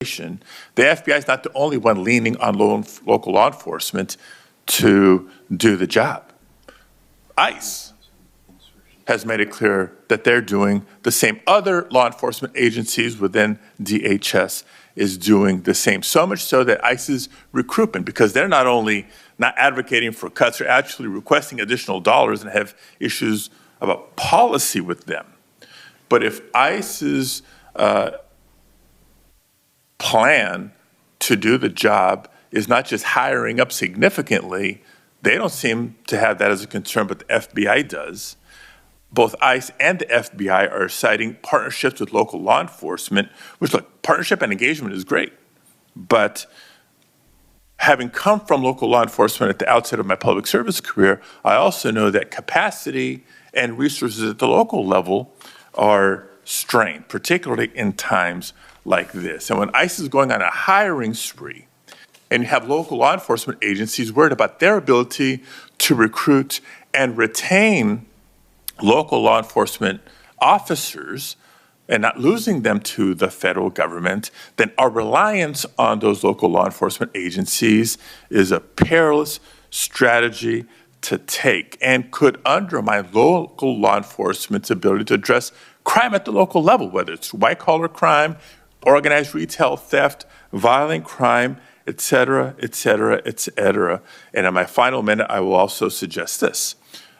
The FBI is not the only one leaning on local law enforcement to do the job. ICE has made it clear that they're doing the same. Other law enforcement agencies within DHS is doing the same. So much so that ICE's recruitment, because they're not only not advocating for cuts, they're actually requesting additional dollars and have issues about policy with them. But if ICE's plan to do the job is not just hiring up significantly, they don't seem to have that as a concern, but the FBI does. Both ICE and the FBI are citing partnerships with local law enforcement, which, look, partnership and engagement is great. But having come from local law enforcement at the outset of my public service career, I also know that capacity and resources at the local level are strained, particularly in times like this. And when ICE is going on a hiring spree, and you have local law enforcement agencies worried about their ability to recruit and retain local law enforcement officers and not losing them to the federal government, then our reliance on those local law enforcement agencies is a perilous strategy to take and could undermine local law enforcement's ability to address crime at the local level, whether it's white-collar crime, organized retail theft, violent crime, et cetera, et cetera, et cetera. And in my final minute, I will also suggest this.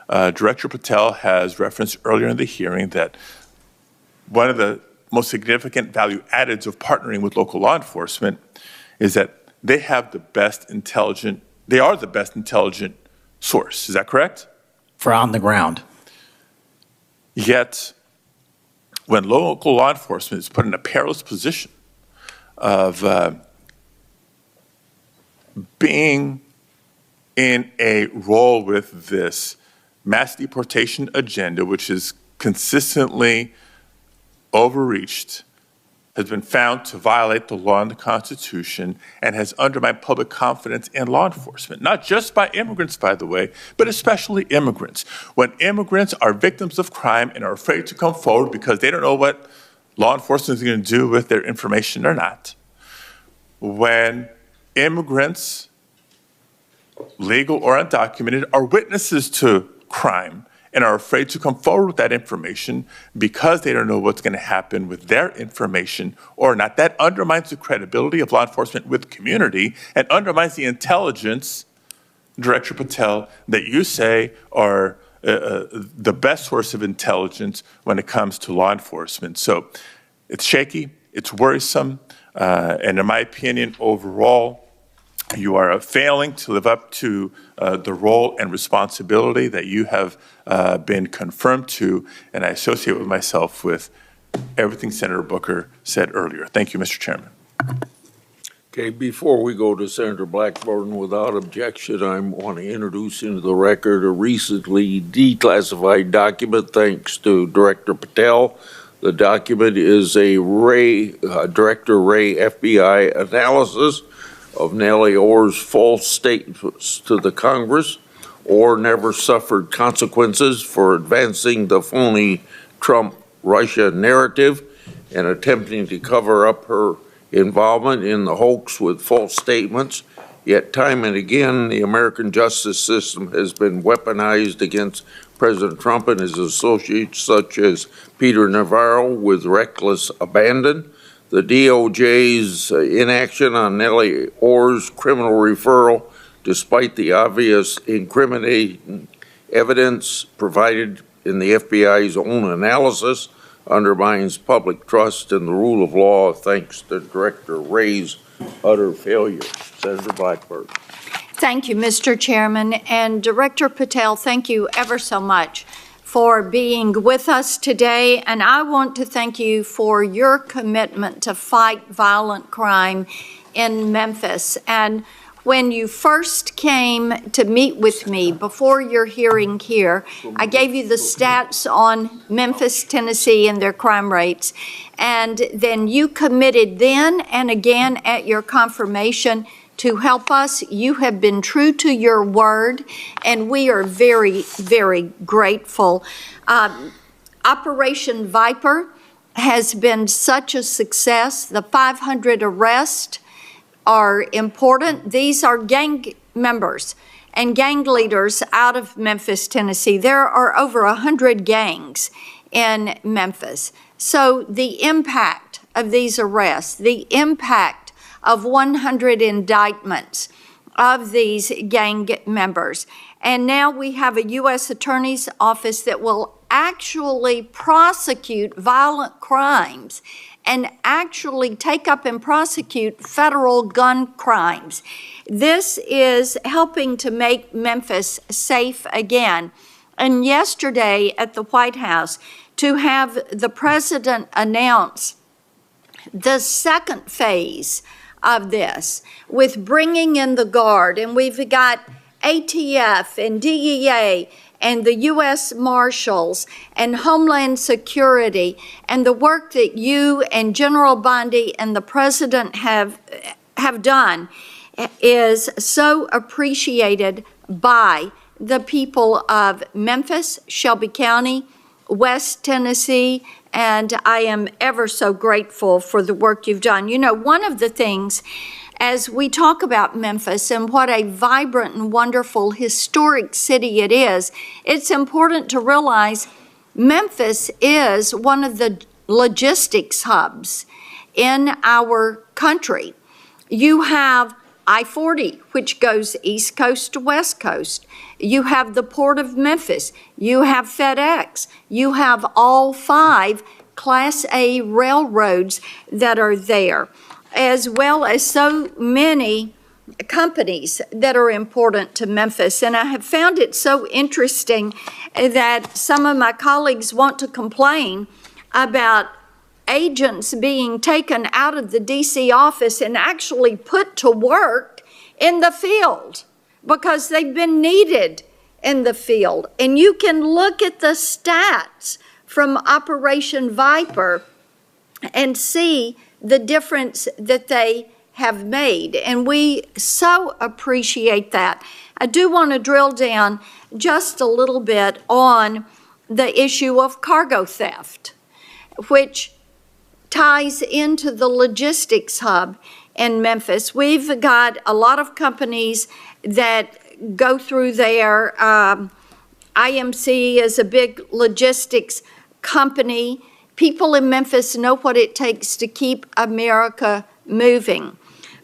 Director Patel has referenced earlier in the hearing that one of the most significant value addeds of partnering with local law enforcement is that they have the best intelligent, they are the best intelligent source. Is that correct? For on the ground. Yet, when local law enforcement is put in a perilous position of being in a role with this mass deportation agenda, which is consistently overreached, has been found to violate the law and the Constitution, and has undermined public confidence in law enforcement, not just by immigrants, by the way, but especially immigrants. When immigrants are victims of crime and are afraid to come forward because they don't know what law enforcement is going to do with their information or not, when immigrants, legal or undocumented, are witnesses to crime and are afraid to come forward with that information because they don't know what's going to happen with their information or not, that undermines the credibility of law enforcement with the community and undermines the intelligence, Director Patel, that you say are the best source of intelligence when it comes to law enforcement. So it's shaky, it's worrisome, and in my opinion, overall, you are failing to live up to the role and responsibility that you have been confirmed to, and I associate with myself with everything Senator Booker said earlier. Thank you, Mr. Chairman. Okay, before we go to Senator Blackburn, without objection, I want to introduce into the record a recently declassified document thanks to Director Patel. The document is a Director Wray FBI analysis of Nellie Ohr's false statements to the Congress. Ohr never suffered consequences for advancing the phony Trump-Russia narrative and attempting to cover up her involvement in the hoax with false statements. Yet time and again, the American justice system has been weaponized against President Trump and his associates, such as Peter Navarro, with reckless abandon. The DOJ's inaction on Nellie Ohr's criminal referral, despite the obvious incriminating evidence provided in the FBI's own analysis, undermines public trust in the rule of law thanks to Director Wray's utter failure. Senator Blackburn. Thank you, Mr. Chairman. And Director Patel, thank you ever so much for being with us today, and I want to thank you for your commitment to fight violent crime in Memphis. And when you first came to meet with me before your hearing here, I gave you the stats on Memphis, Tennessee, and their crime rates, and then you committed then and again at your confirmation to help us. You have been true to your word, and we are very, very grateful. Operation Viper has been such a success. The 500 arrests are important. These are gang members and gang leaders out of Memphis, Tennessee. There are over 100 gangs in Memphis. So the impact of these arrests, the impact of 100 indictments of these gang members. And now we have a U.S. Attorney's Office that will actually prosecute violent crimes and actually take up and prosecute federal gun crimes. This is helping to make Memphis safe again. And yesterday at the White House, to have the president announce the second phase of this with bringing in the Guard, and we've got ATF and DEA and the U.S. Marshals and Homeland Security, and the work that you and General Bondi and the President have done is so appreciated by the people of Memphis, Shelby County, West Tennessee, and I am ever so grateful for the work you've done. You know, one of the things as we talk about Memphis and what a vibrant and wonderful historic city it is, it's important to realize Memphis is one of the logistics hubs in our country. You have I-40, which goes East Coast to West Coast. You have the Port of Memphis. You have FedEx. You have all 5 Class A railroads that are there, as well as so many companies that are important to Memphis. And I have found it so interesting that some of my colleagues want to complain about agents being taken out of the DC office and actually put to work in the field because they've been needed in the field. And you can look at the stats from Operation Viper and see the difference that they have made, and we so appreciate that. I do want to drill down just a little bit on the issue of cargo theft, which ties into the logistics hub in Memphis. We've got a lot of companies that go through there. IMC is a big logistics company. People in Memphis know what it takes to keep America moving.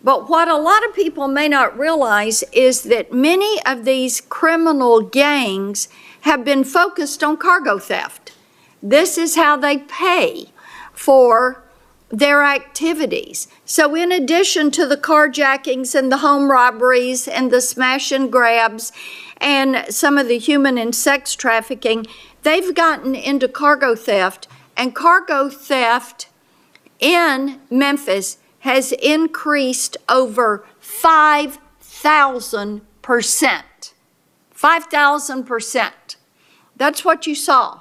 But what a lot of people may not realize is that many of these criminal gangs have been focused on cargo theft. This is how they pay for their activities. So in addition to the carjackings and the home robberies and the smash and grabs and some of the human and sex trafficking, they've gotten into cargo theft. And cargo theft in Memphis has increased over 5,000%. 5,000%. That's what you saw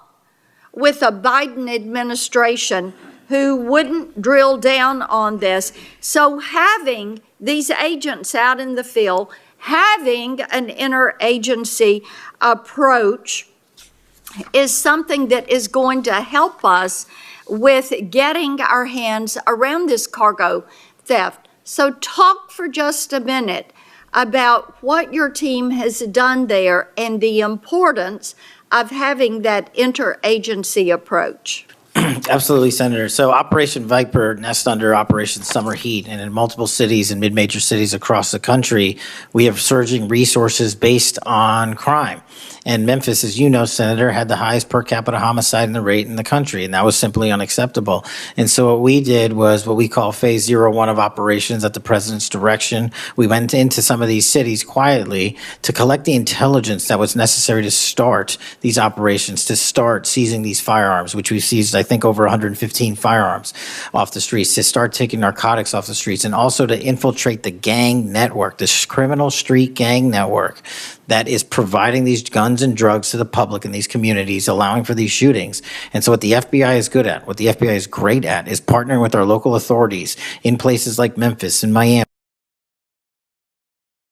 with a Biden administration who wouldn't drill down on this. So having these agents out in the field, having an interagency approach is something that is going to help us with getting our hands around this cargo theft. So talk for just a minute about what your team has done there and the importance of having that interagency approach. Absolutely, Senator. So Operation Viper nests under Operation Summer Heat, and in multiple cities and mid-major cities across the country, we have surging resources based on crime. And Memphis, as you know, Senator, had the highest per capita homicide rate in the country, and that was simply unacceptable. And so what we did was what we call Phase 01 of operations at the President's direction. We went into some of these cities quietly to collect the intelligence that was necessary to start these operations, to start seizing these firearms, which we've seized, I think, over 115 firearms off the streets, to start taking narcotics off the streets, and also to infiltrate the gang network, this criminal street gang network that is providing these guns and drugs to the public in these communities, allowing for these shootings. And so what the FBI is good at, what the FBI is great at, is partnering with our local authorities in places like Memphis and Miami